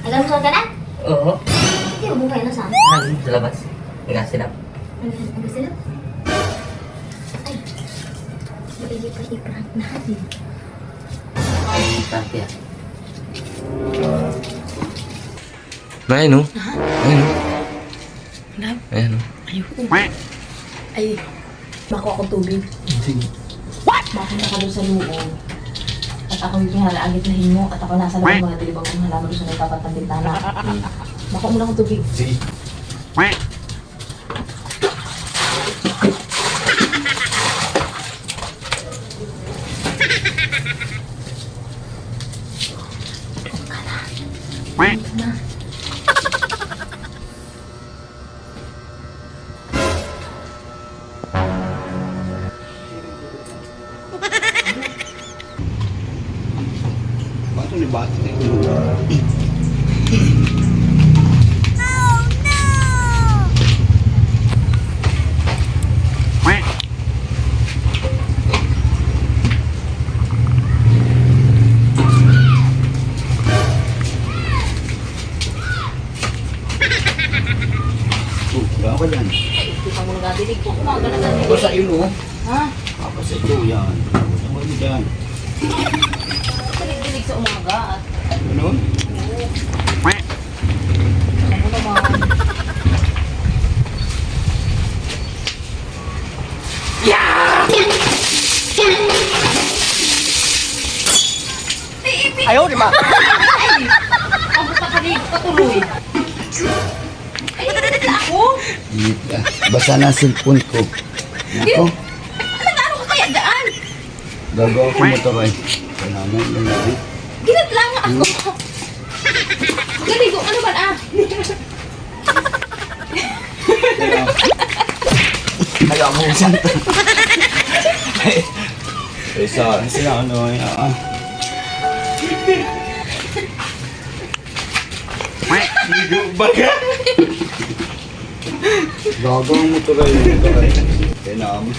Nag-almusal ka na? Oo. Hindi, huwag mo kayo na saan. Sa labas. Nagasilap. Ang gusto lang? Ay. Maigip-iprank natin. Ay, tante ah. Ayun o. Ayun o. Lab, Ayun o. ayoko. Ay, bako ako tubig. Sige. Bako na ka doon sa loob. At ako yung halaagit na hinmo. At ako nasa lang mga dilibang kong halaman doon sa may tapat ng bintana. Bako mo lang akong tubig. Sige. Bato ni bato ni ulo. Apa yan? Hindi pa mo nagadilig po. Kumaga na nadilig. Apa sa ilo? Ha? Apa sa ilo yan? Ano mo yan? Dilig-dilig sa umaga. At Ano? ano naman. Ayaw, di ba? Ang papaligo ka tuloy. Ay, ako? Basa na cellphone ko. Ako, Ano ka kaya daan? gagawa ko motor ay. Salamat lang ay. Ginat lang ako. Galigo, ano ba ah? Ayaw mo saan to. Isa ano ay. Baga? Gagawa mo motor ay. Kaya naman.